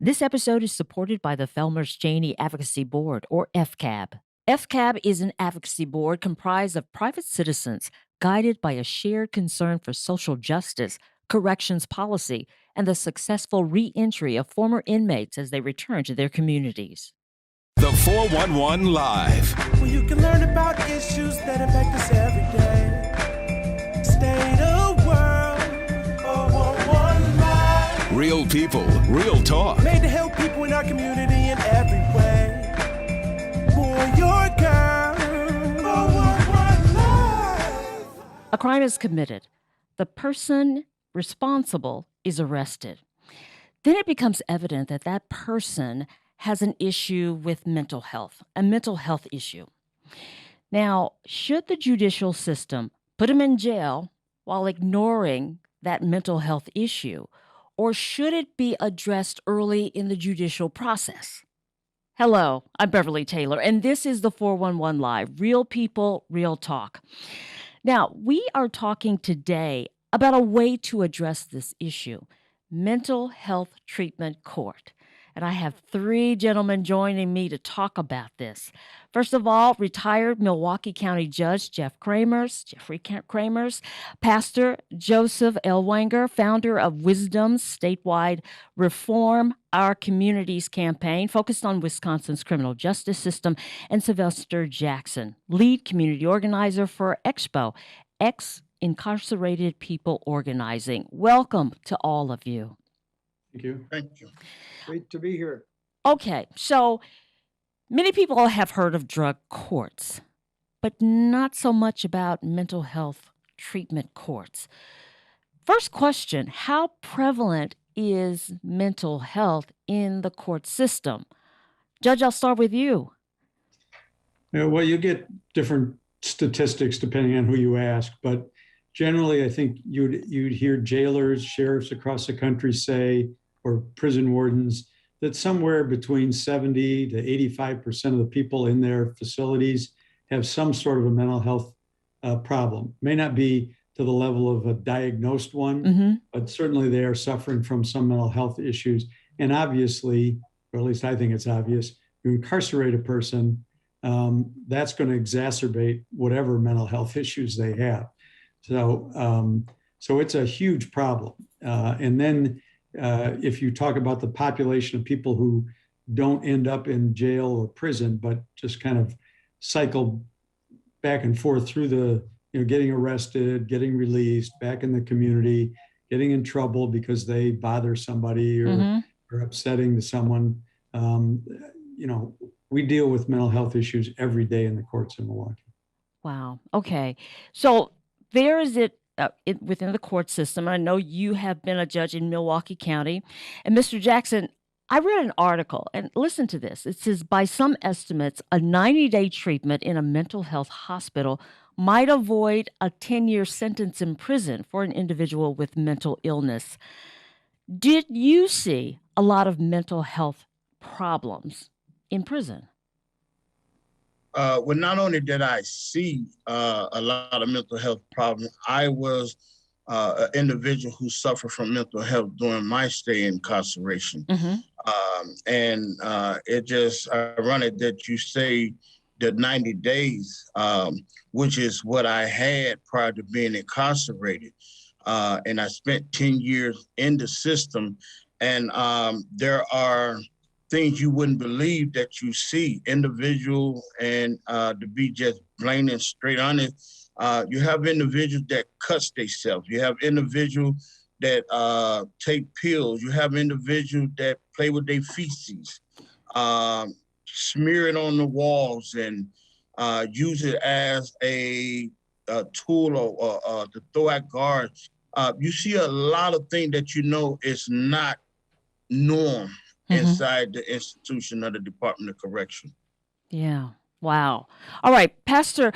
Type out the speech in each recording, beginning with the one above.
This episode is supported by the Felmers-Chaney Advocacy Board, or FCAB. FCAB is an advocacy board comprised of private citizens guided by a shared concern for social justice, corrections policy, and the successful re-entry of former inmates as they return to their communities. The 411 Live. Where you can learn about issues that affect us every day. State of world, 411 Live. Real people, real talk. Made to help people in our community in every way. Boy, your girl, 411 Live. A crime is committed. The person responsible is arrested. Then it becomes evident that that person has an issue with mental health, a mental health issue. Now, should the judicial system put him in jail while ignoring that mental health issue, or should it be addressed early in the judicial process? Hello, I'm Beverly Taylor, and this is the 411 Live, Real People, Real Talk. Now, we are talking today about a way to address this issue, mental health treatment court. And I have three gentlemen joining me to talk about this. First of all, retired Milwaukee County Judge Jeffery Kremers, Pastor Joseph Ellwanger, founder of Wisdom's Statewide Reform Our Communities campaign, focused on Wisconsin's criminal justice system, and Sylvester Jackson, lead community organizer for Expo, Ex-incarcerated People Organizing. Welcome to all of you. Thank you. Thank you. Great to be here. Okay, so many people have heard of drug courts, but not so much about mental health treatment courts. First question, how prevalent is mental health in the court system? Judge, I'll start with you. Yeah, well, you get different statistics depending on who you ask, but generally I think you'd hear jailers, sheriffs across the country say, or prison wardens, that somewhere between 70 to 85% of the people in their facilities have some sort of a mental health problem. May not be to the level of a diagnosed one, but certainly they are suffering from some mental health issues. And obviously, or at least I think it's obvious, you incarcerate a person, that's going to exacerbate whatever mental health issues they have. So it's a huge problem. And then if you talk about the population of people who don't end up in jail or prison, but just kind of cycle back and forth through the, getting arrested, getting released, back in the community, getting in trouble because they bother somebody or are upsetting to someone. We deal with mental health issues every day in the courts in Milwaukee. Wow. Okay. So there is it. Within the court system. I know you have been a judge in Milwaukee County. And Mr. Jackson, I read an article, and listen to this. It says, by some estimates, a 90-day treatment in a mental health hospital might avoid a 10-year sentence in prison for an individual with mental illness. Did you see a lot of mental health problems in prison? Well, not only did I see a lot of mental health problems, I was an individual who suffered from mental health during my stay in incarceration. And it just ironic that you say the 90 days, which is what I had prior to being incarcerated. And I spent 10 years in the system. And there are things you wouldn't believe that you see, individual, and to be just plain and straight honest, you have individuals that cuts themselves. You have individuals that take pills. You have individuals that play with their feces, smear it on the walls, and use it as a tool or to throw at guards. You see a lot of things that is not norm inside the institution of the Department of Correction. Yeah. Wow. All right, Pastor,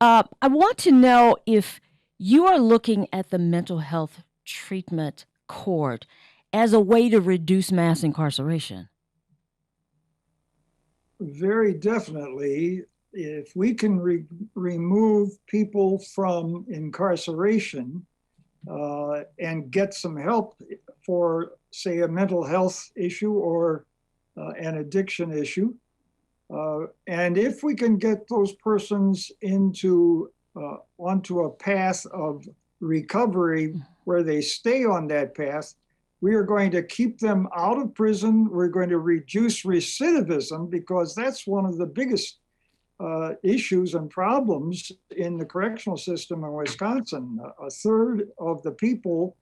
I want to know if you are looking at the mental health treatment court as a way to reduce mass incarceration. Very definitely. If we can remove people from incarceration and get some help for say, a mental health issue or an addiction issue. And if we can get those persons onto a path of recovery where they stay on that path, we are going to keep them out of prison. We're going to reduce recidivism, because that's one of the biggest issues and problems in the correctional system in Wisconsin. A third of the people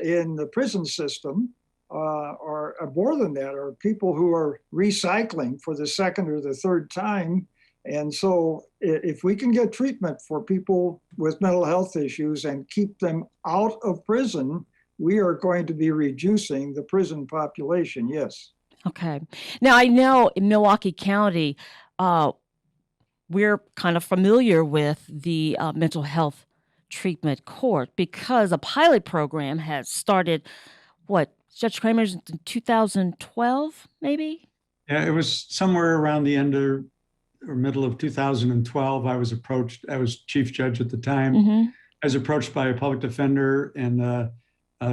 in the prison system or more than that, are people who are recycling for the second or the third time. And so if we can get treatment for people with mental health issues and keep them out of prison, we are going to be reducing the prison population, yes. Okay. Now, I know in Milwaukee County, we're kind of familiar with the mental health treatment court because a pilot program has started, Judge Kremers, in 2012, maybe? Yeah, it was somewhere around the end or middle of 2012. I was chief judge at the time. Mm-hmm. I was approached by a public defender and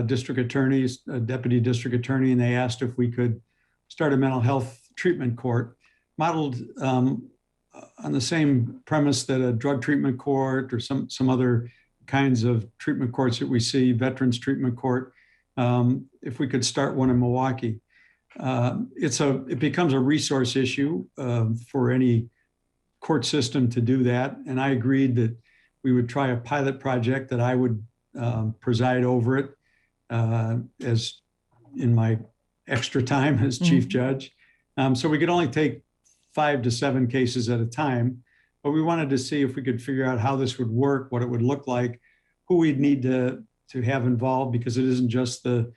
district attorneys, a deputy district attorney, and they asked if we could start a mental health treatment court modeled on the same premise that a drug treatment court or some other kinds of treatment courts that we see, veterans treatment court, if we could start one in Milwaukee. It becomes a resource issue for any court system to do that. And I agreed that we would try a pilot project, that I would preside over it as in my extra time as chief judge. So we could only take 5 to 7 cases at a time, but we wanted to see if we could figure out how this would work, what it would look like, who we'd need to have involved, because it isn't just the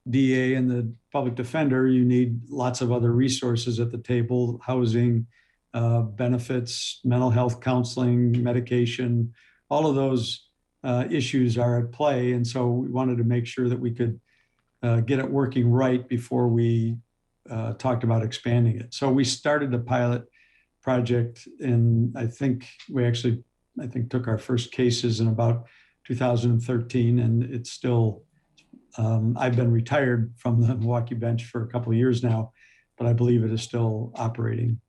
DA and the public defender. You need lots of other resources at the table: housing, benefits, mental health counseling, medication. All of those issues are at play. And so we wanted to make sure that we could get it working right before we talked about expanding it. So we started the pilot project, and I think took our first cases in about 2013, and it's still, I've been retired from the Milwaukee bench for a couple of years now, but I believe it is still operating.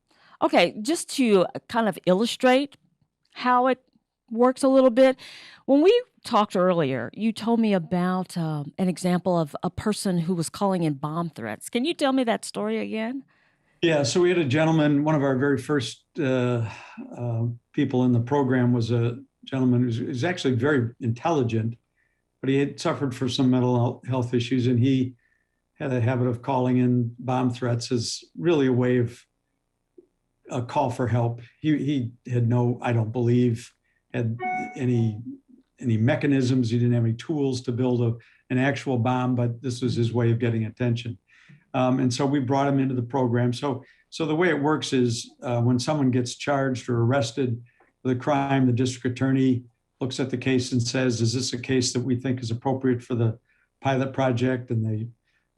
Okay, just to kind of illustrate how it works a little bit, when we talked earlier, you told me about an example of a person who was calling in bomb threats. Can you tell me that story again? Yeah, so we had a gentleman, one of our very first people in the program was a gentleman who's actually very intelligent, but he had suffered from some mental health issues, and he had a habit of calling in bomb threats as really a way of a call for help. He had I don't believe, had any mechanisms. He didn't have any tools to build an actual bomb, but this was his way of getting attention. And so we brought him into the program. So the way it works is when someone gets charged or arrested with a crime, the district attorney looks at the case and says, is this a case that we think is appropriate for the pilot project? And they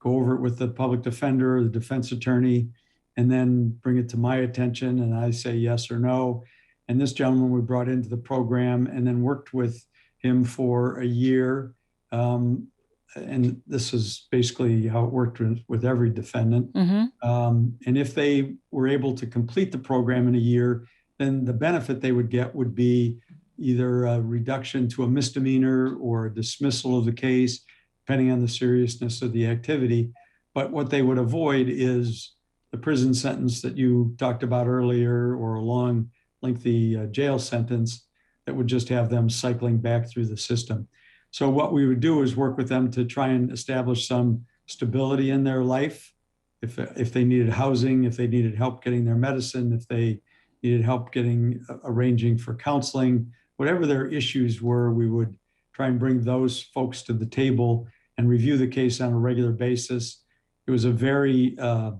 go over it with the public defender or the defense attorney, and then bring it to my attention, and I say yes or no. And this gentleman we brought into the program and then worked with him for a year. And this is basically how it worked with every defendant. Mm-hmm. And if they were able to complete the program in a year, then the benefit they would get would be either a reduction to a misdemeanor or a dismissal of the case, depending on the seriousness of the activity. But what they would avoid is the prison sentence that you talked about earlier, or a long, lengthy jail sentence that would just have them cycling back through the system. So what we would do is work with them to try and establish some stability in their life. If they needed housing, if they needed help getting their medicine, if they needed help arranging for counseling, whatever their issues were, we would try and bring those folks to the table and review the case on a regular basis. It was a very, I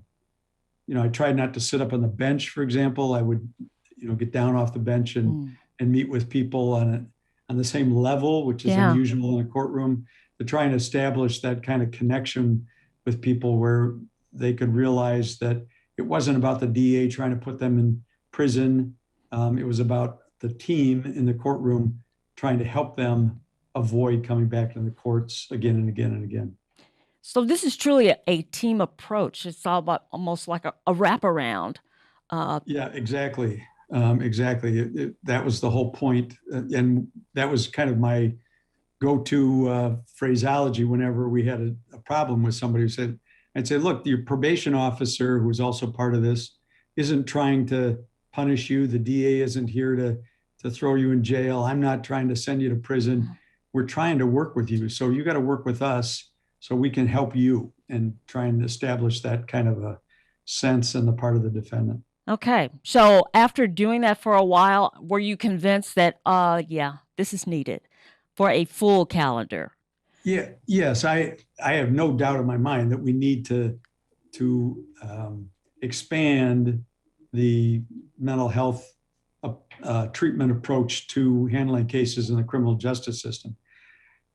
tried not to sit up on the bench, for example. I would, get down off the bench and meet with people on the same level, which is unusual in a courtroom, to try and establish that kind of connection with people where they could realize that it wasn't about the DA trying to put them in prison. It was about the team in the courtroom trying to help them avoid coming back to the courts again and again and again. So this is truly a team approach. It's all about almost like a wraparound. Yeah, exactly. Exactly. That was the whole point. And that was kind of my go-to phraseology whenever we had a problem with somebody who said, I'd say, look, your probation officer, who's also part of this, isn't trying to punish you. The DA isn't here to throw you in jail. I'm not trying to send you to prison. We're trying to work with you. So you got to work with us so we can help you, and try and establish that kind of a sense on the part of the defendant. Okay. So after doing that for a while, were you convinced that, yeah, this is needed for a full calendar? Yeah. Yes. I have no doubt in my mind that we need to expand the mental health treatment approach to handling cases in the criminal justice system.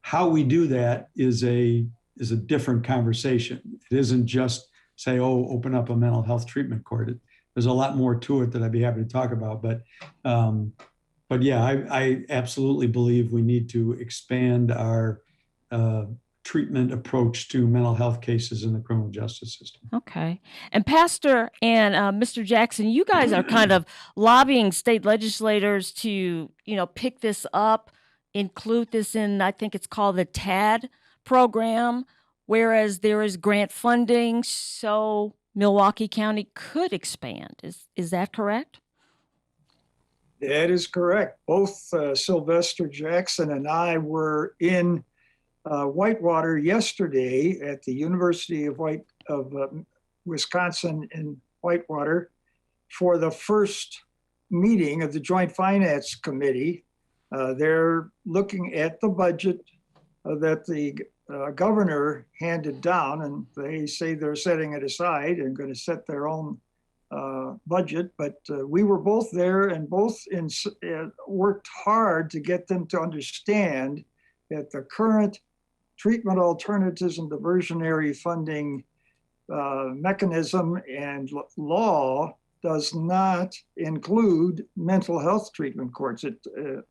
How we do that is a different conversation. It isn't just say, oh, open up a mental health treatment court. There's a lot more to it that I'd be happy to talk about. But yeah, I absolutely believe we need to expand our treatment approach to mental health cases in the criminal justice system. Okay. And Pastor and Mr. Jackson, you guys are kind of lobbying state legislators to, pick this up, include this in, I think it's called the TAD program, whereas there is grant funding, so Milwaukee County could expand. Is that correct? That is correct. Both Sylvester Jackson and I were in Whitewater yesterday at the University of Wisconsin in Whitewater for the first meeting of the Joint Finance Committee. They're looking at the budget that the governor handed down, and they say they're setting it aside and going to set their own budget. But we were both there and both worked hard to get them to understand that the current treatment alternatives and diversionary funding mechanism and law does not include mental health treatment courts. It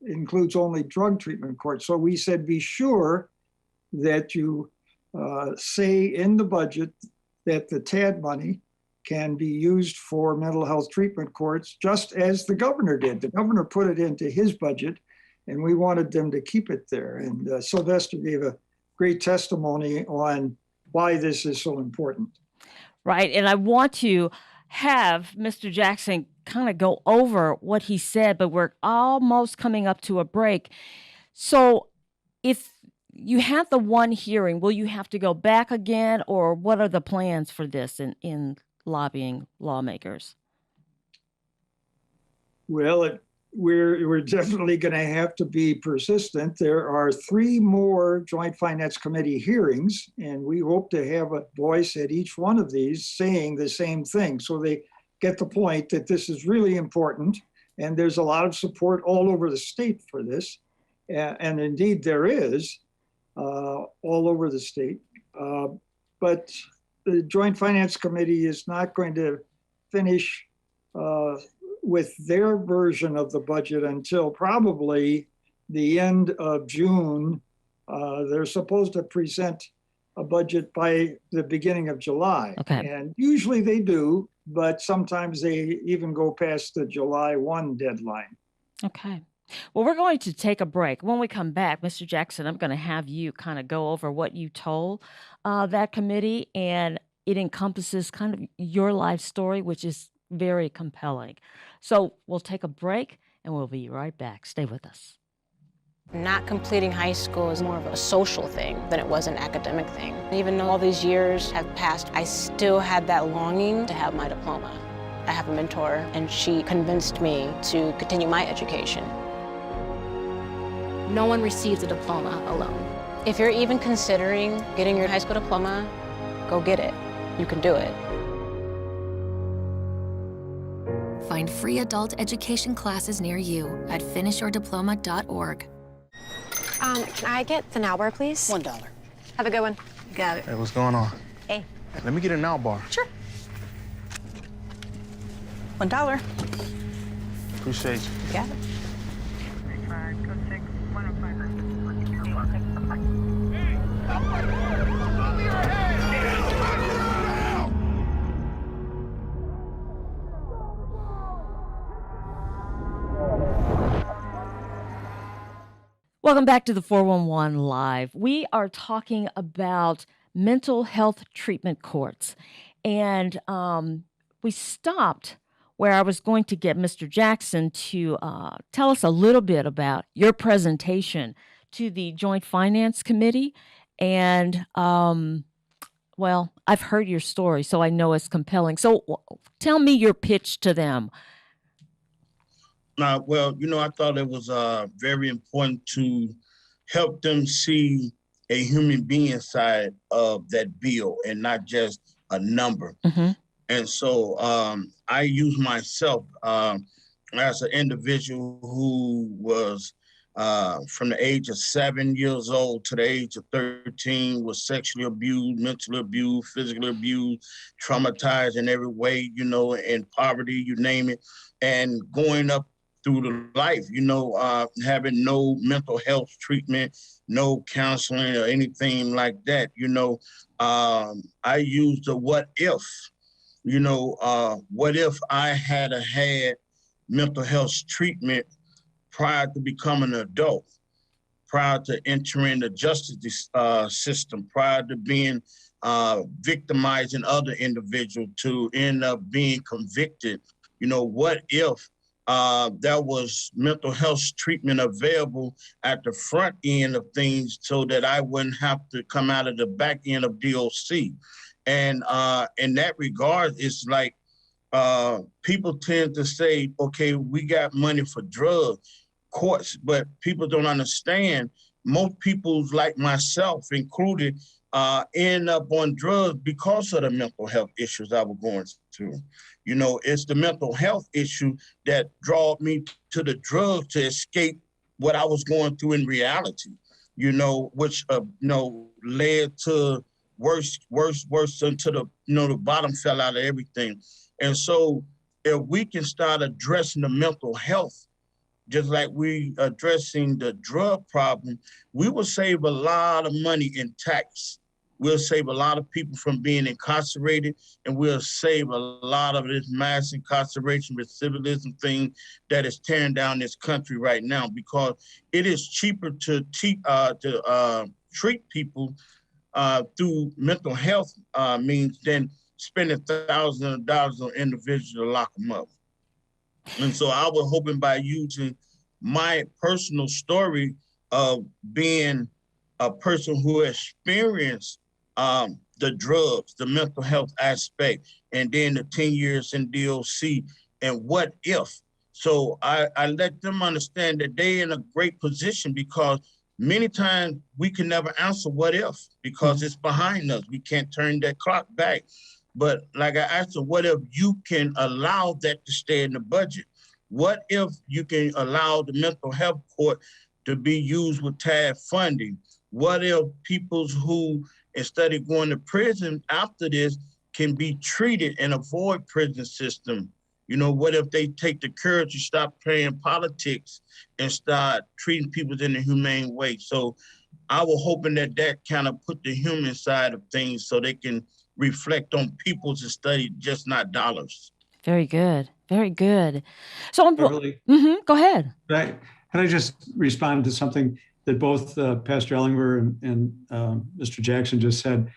includes only drug treatment courts. So we said, be sure that you say in the budget that the TAD money can be used for mental health treatment courts, just as the governor did. The governor put it into his budget, and we wanted them to keep it there. And Sylvester gave a great testimony on why this is so important. Right. And I want to have Mr. Jackson kind of go over what he said, but we're almost coming up to a break. So if you have the one hearing, will you have to go back again, or what are the plans for this in lobbying lawmakers? Well, we're definitely going to have to be persistent. There are 3 more Joint Finance Committee hearings, and we hope to have a voice at each one of these saying the same thing, so they get the point that this is really important, and there's a lot of support all over the state for this, and indeed there is all over the state. But the Joint Finance Committee is not going to finish with their version of the budget until probably the end of June. They're supposed to present a budget by the beginning of July. Okay. And usually they do, but sometimes they even go past the July 1 deadline. Okay. Well, we're going to take a break. When we come back, Mr. Jackson, I'm going to have you kind of go over what you told that committee, and it encompasses kind of your life story, which is very compelling. So we'll take a break, and we'll be right back. Stay with us. Not completing high school is more of a social thing than it was an academic thing. Even though all these years have passed, I still had that longing to have my diploma. I have a mentor, and she convinced me to continue my education. No one receives a diploma alone. If you're even considering getting your high school diploma, go get it. You can do it. Find free adult education classes near you at finishyourdiploma.org. Can I get the now bar, please? $1. Have a good one. Got it. Hey, what's going on? Hey. Let me get a now bar. Sure. $1. Appreciate you. You got it. Over your head! Welcome back to the 411 Live. We are talking about mental health treatment courts. And we stopped where I was going to get Mr. Jackson to tell us a little bit about your presentation to the Joint Finance Committee. And, well, I've heard your story, so I know it's compelling. So tell me your pitch to them. Well, I thought it was very important to help them see a human being side of that bill and not just a number. Mm-hmm. And so I use myself as an individual who was from the age of 7 years old to the age of 13, was sexually abused, mentally abused, physically abused, traumatized in every way, in poverty, you name it, and going up through the life, having no mental health treatment, no counseling or anything like that. I used the what if, what if I had mental health treatment prior to becoming an adult, prior to entering the justice system, prior to being victimizing other individuals to end up being convicted. What if there was mental health treatment available at the front end of things so that I wouldn't have to come out of the back end of DOC. And in that regard, it's like people tend to say, okay, we got money for drug courts, but people don't understand. Most people like myself included end up on drugs because of the mental health issues I was going through. It's the mental health issue that drove me to the drugs to escape what I was going through in reality, which, led to worse until the bottom fell out of everything. And so if we can start addressing the mental health, just like we addressing the drug problem, we will save a lot of money in tax. We'll save a lot of people from being incarcerated, and we'll save a lot of this mass incarceration, recidivism thing that is tearing down this country right now, because it is cheaper to treat people through mental health means than spending thousands of dollars on individuals to lock them up. And so I was hoping by using my personal story of being a person who experienced the drugs, the mental health aspect, and then the 10 years in DOC, and what if. So I let them understand that they're in a great position, because many times we can never answer what if, because it's behind us. We can't turn that clock back. But like I asked them, what if you can allow that to stay in the budget? What if you can allow the mental health court to be used with TAD funding? What if people who, instead of going to prison after this, can be treated and avoid prison system? What if they take the courage to stop playing politics and start treating people in a humane way? So I was hoping that kind of put the human side of things so they can reflect on people's and study, just not dollars. Very good. Very good. So, Beverly, go ahead. Can I just respond to something that both Pastor Ellwanger and Mr. Jackson just said?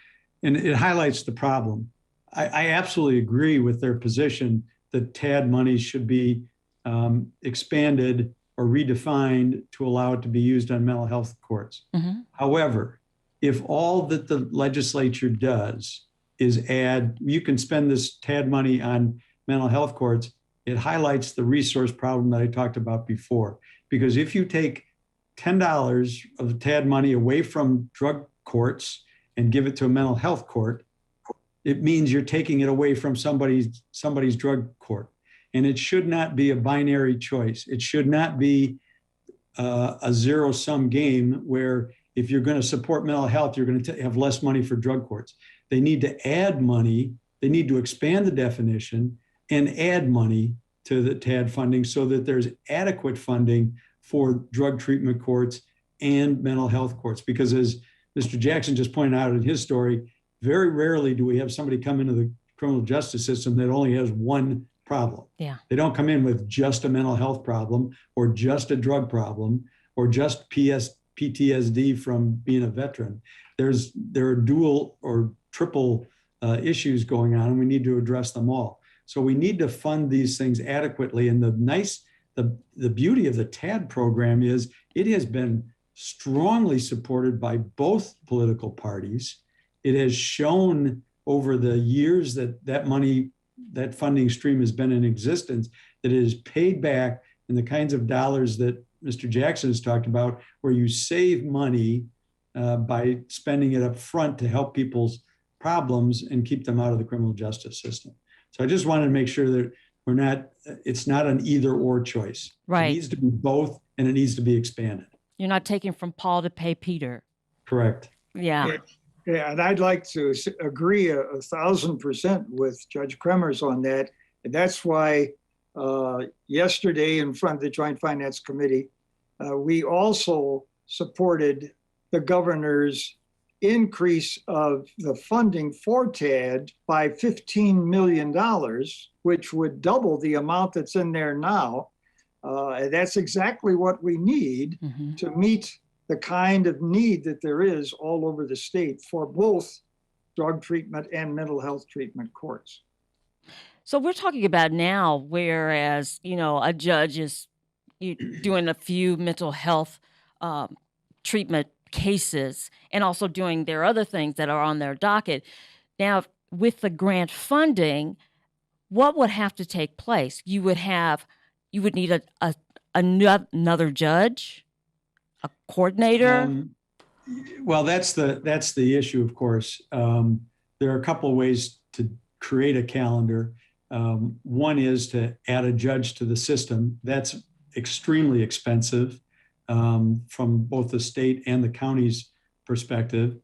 And it highlights the problem. I absolutely agree with their position that TAD money should be expanded or redefined to allow it to be used on mental health courts. Mm-hmm. However, if all that the legislature does is add, you can spend this TAD money on mental health courts, it highlights the resource problem that I talked about before. Because if you take $10 of the TAD money away from drug courts and give it to a mental health court, it means you're taking it away from somebody's drug court. And it should not be a binary choice. It should not be a zero-sum game where if you're going to support mental health, you're going to have less money for drug courts. They need to add money. They need to expand the definition and add money to the TAD funding so that there's adequate funding for drug treatment courts and mental health courts. Because as Mr. Jackson just pointed out in his story, very rarely do we have somebody come into the criminal justice system that only has one problem. Yeah. They don't come in with just a mental health problem or just a drug problem or just PTSD from being a veteran. There are dual or triple issues going on, and we need to address them all. So we need to fund these things adequately. And the beauty of the TAD program is it has been strongly supported by both political parties. It has shown over the years that funding stream has been in existence, that it is paid back in the kinds of dollars that Mr. Jackson has talked about, where you save money by spending it up front to help people's problems and keep them out of the criminal justice system. So I just wanted to make sure that it's not an either or choice. Right. It needs to be both, and it needs to be expanded. You're not taking from Paul to pay Peter. Correct. Yeah. Yeah, and I'd like to agree 1,000% with Judge Kremers on that. And that's why yesterday in front of the Joint Finance Committee, we also supported the governor's increase of the funding for TAD by $15 million, which would double the amount that's in there now. And that's exactly what we need to meet the kind of need that there is all over the state for both drug treatment and mental health treatment courts. So we're talking about now, whereas, a judge is doing a few mental health treatment cases and also doing their other things that are on their docket. Now, with the grant funding, what would have to take place? You would need another judge, a coordinator. Well, that's the issue, of course. There are a couple of ways to create a calendar. One is to add a judge to the system. That's extremely expensive from both the state and the county's perspective.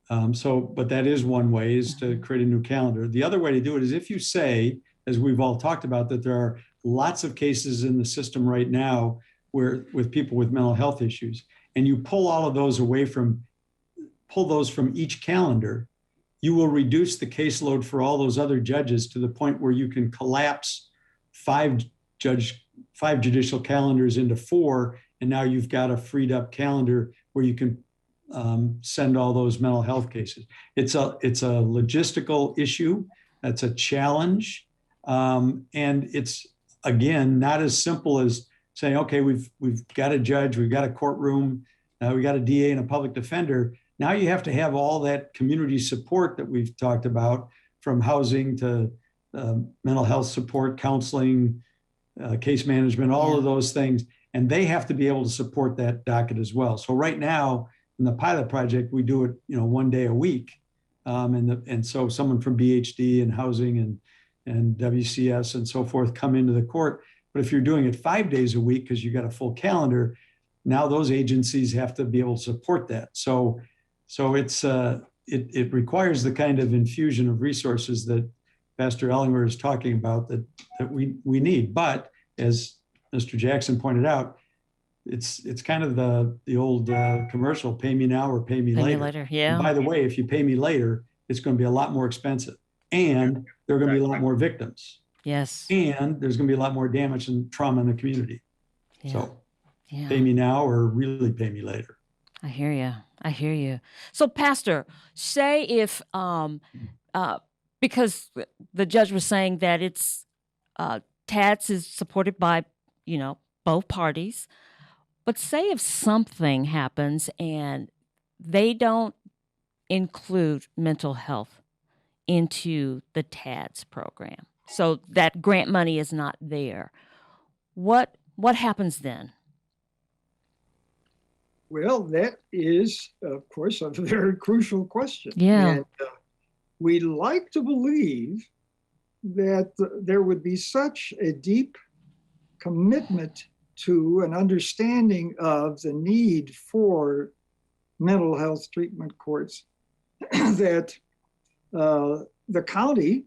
But that is one way, is to create a new calendar. The other way to do it is if you say, as we've all talked about, that there are lots of cases in the system right now with people with mental health issues, and you pull those from each calendar, you will reduce the caseload for all those other judges to the point where you can collapse five judicial calendars into 4, and now you've got a freed up calendar where you can send all those mental health cases. It's a logistical issue. That's a challenge, and it's, again, not as simple as saying, okay, we've got a judge, we've got a courtroom, we got a DA and a public defender. Now you have to have all that community support that we've talked about, from housing to mental health support, counseling, case management, all of those things. And they have to be able to support that docket as well. So right now in the pilot project, we do it, 1 day a week. And so someone from BHD and housing and WCS and so forth come into the court. But if you're doing it 5 days a week, because you got a full calendar, now those agencies have to be able to support that. So it requires the kind of infusion of resources that Pastor Ellwanger is talking about that we need. But as Mr. Jackson pointed out, it's kind of the old commercial, pay me now or pay me later. Yeah. And by the way, if you pay me later, it's going to be a lot more expensive, and there are going to be a lot more victims. Yes. And there's going to be a lot more damage and trauma in the community. Yeah. So pay me now or really pay me later. I hear you. So, Pastor, say if, because the judge was saying that it's, TADS is supported by, both parties, but say if something happens and they don't include mental health into the TADS program, so that grant money is not there, what happens then? Well, that is, of course, a very crucial question. Yeah. And we like to believe that there would be such a deep commitment to an understanding of the need for mental health treatment courts that the county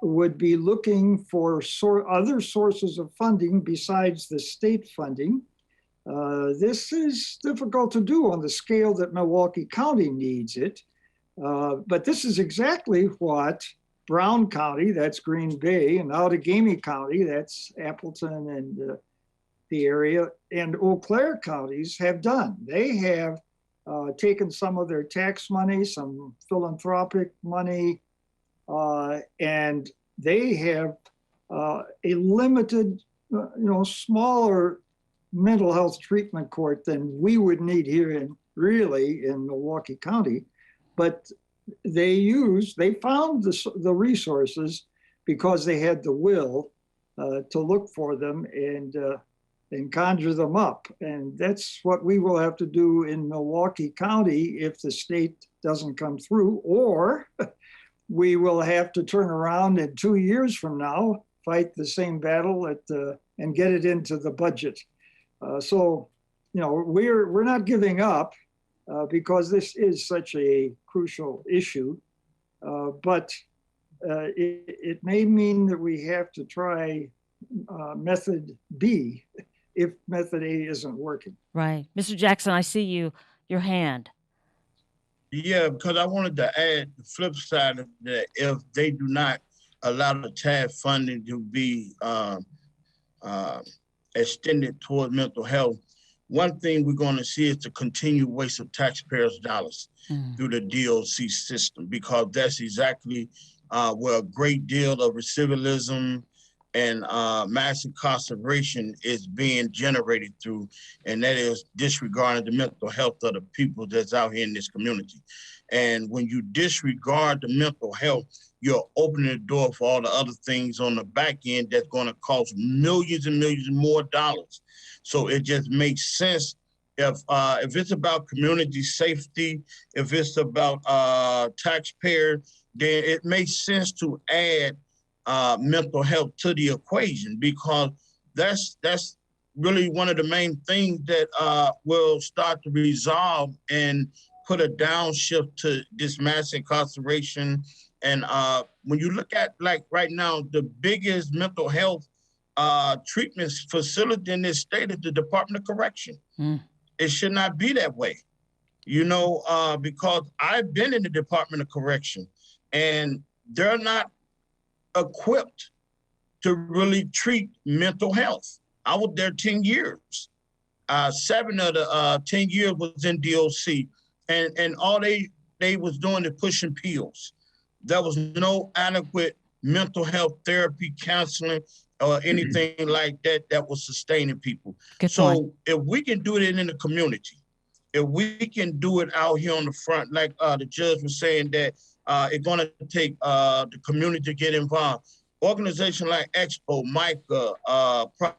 would be looking for other sources of funding besides the state funding. This is difficult to do on the scale that Milwaukee County needs it. But this is exactly what Brown County, that's Green Bay, and Outagamie County, that's Appleton the area, and Eau Claire counties have done. They have taken some of their tax money, some philanthropic money, and they have a limited, smaller mental health treatment court than we would need here in Milwaukee County. But they found the resources because they had the will to look for them and conjure them up. And that's what we will have to do in Milwaukee County if the state doesn't come through, or we will have to turn around in 2 years from now, fight the same battle and get it into the budget. So, we're not giving up because this is such a crucial issue, but it may mean that we have to try method B if method A isn't working. Right. Mr. Jackson, I see your hand. Yeah, because I wanted to add the flip side of that. If they do not allow the TAF funding to be extended toward mental health, one thing we're going to see is the continued waste of taxpayers' dollars through the DOC system, because that's exactly where a great deal of recidivism and mass incarceration is being generated through, and that is disregarding the mental health of the people that's out here in this community. And when you disregard the mental health, you're opening the door for all the other things on the back end that's going to cost millions and millions more dollars. So it just makes sense if it's about community safety, if it's about taxpayers, then it makes sense to add mental health to the equation, because that's really one of the main things that will start to resolve and put a downshift to this mass incarceration. And when you look at, like right now, the biggest mental health treatment facility in this state is the Department of Correction. It should not be that way, because I've been in the Department of Correction and they're not equipped to really treat mental health. I was there 10 years. 7 of the 10 years was in DOC, and all they was doing is pushing pills. There was no adequate mental health therapy, counseling, or anything like that was sustaining people. Good point. If we can do it in the community, if we can do it out here on the front, like the judge was saying, that it's going to take the community to get involved. Organizations like Expo, MICA,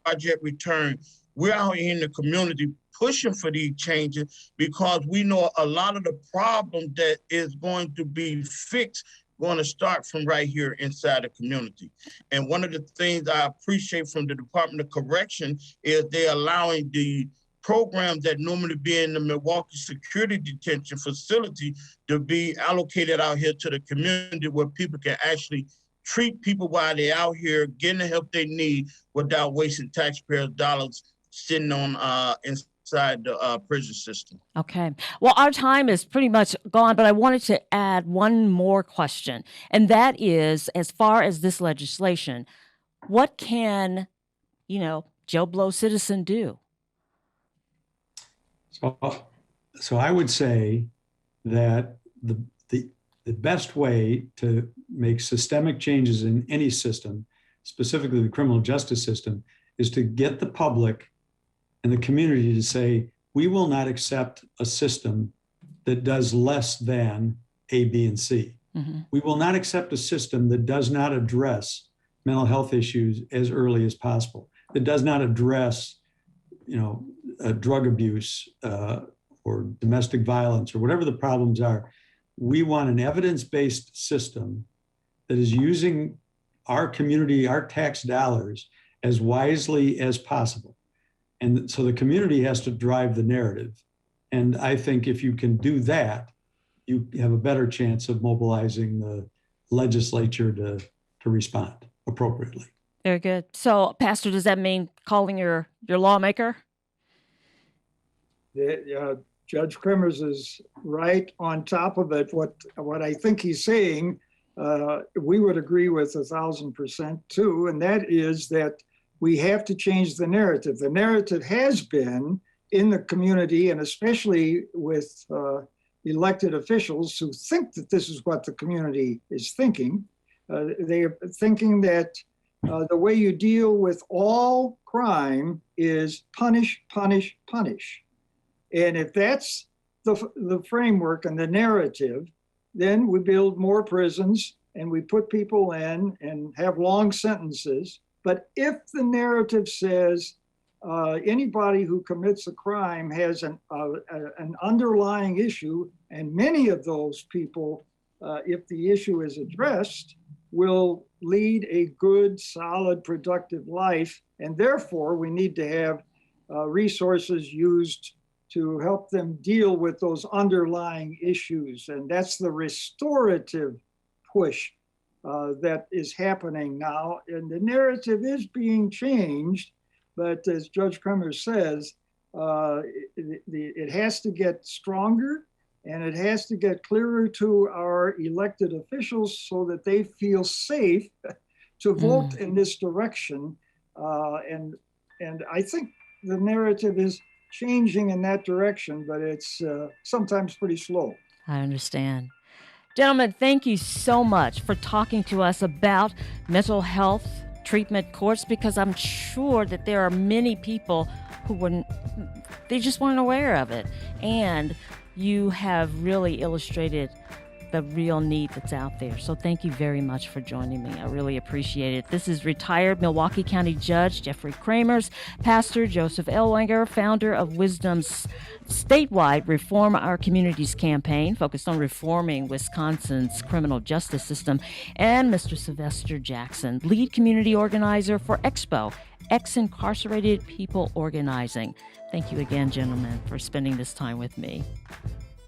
Project Return, we're out here in the community pushing for these changes, because we know a lot of the problem that is going to be fixed going to start from right here inside the community. And one of the things I appreciate from the Department of Correction is they're allowing the programs that normally be in the Milwaukee Security Detention Facility to be allocated out here to the community, where people can actually treat people while they're out here, getting the help they need without wasting taxpayers' dollars sitting on inside the prison system. Okay. Well, our time is pretty much gone, but I wanted to add one more question, and that is, as far as this legislation, what can, Joe Blow citizen do? So I would say that the best way to make systemic changes in any system, specifically the criminal justice system, is to get the public and the community to say, we will not accept a system that does less than A, B, and C. We will not accept a system that does not address mental health issues as early as possible, that does not address, drug abuse or domestic violence or whatever the problems are. We want an evidence-based system that is using our community, our tax dollars, as wisely as possible. And so the community has to drive the narrative. And I think if you can do that, you have a better chance of mobilizing the legislature to respond appropriately. Very good. So, Pastor, does that mean calling your lawmaker? Judge Kremers is right on top of it. What I think he's saying, we would agree with 1,000% too, and that is that we have to change the narrative. The narrative has been in the community, and especially with elected officials who think that this is what the community is thinking. They are thinking that the way you deal with all crime is punish, punish, punish. And if that's the framework and the narrative, then we build more prisons and we put people in and have long sentences. But if the narrative says anybody who commits a crime has an underlying issue, and many of those people, if the issue is addressed, will lead a good, solid, productive life. And therefore, we need to have resources used to help them deal with those underlying issues. And that's the restorative push that is happening now. And the narrative is being changed, but as Judge Kremers says, it has to get stronger, and it has to get clearer to our elected officials so that they feel safe to vote in this direction. And I think the narrative is changing in that direction, but it's sometimes pretty slow. I understand. Gentlemen, thank you so much for talking to us about mental health treatment courts, because I'm sure that there are many people who they just weren't aware of it. And you have really illustrated the real need that's out there. So thank you very much for joining me. I really appreciate it. This is retired Milwaukee County Judge Jeffery Kremers, Pastor Joseph Ellwanger, founder of Wisdom's statewide Reform Our Communities campaign, focused on reforming Wisconsin's criminal justice system, and Mr. Sylvester Jackson, lead community organizer for Expo, Ex-incarcerated People Organizing. Thank you again, gentlemen, for spending this time with me.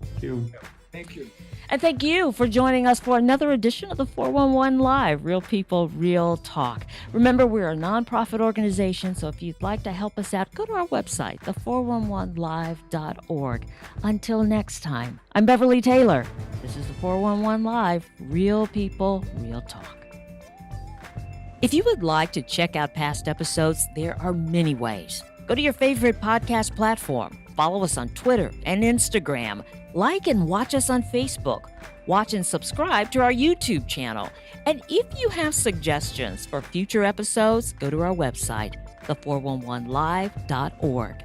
Thank you. Thank you. And thank you for joining us for another edition of the 411 Live, Real People, Real Talk. Remember, we're a nonprofit organization, so if you'd like to help us out, go to our website, the411live.org. Until next time, I'm Beverly Taylor. This is the 411 Live, Real People, Real Talk. If you would like to check out past episodes, there are many ways. Go to your favorite podcast platform. Follow us on Twitter and Instagram. Like and watch us on Facebook. Watch and subscribe to our YouTube channel. And if you have suggestions for future episodes, go to our website, the411live.org.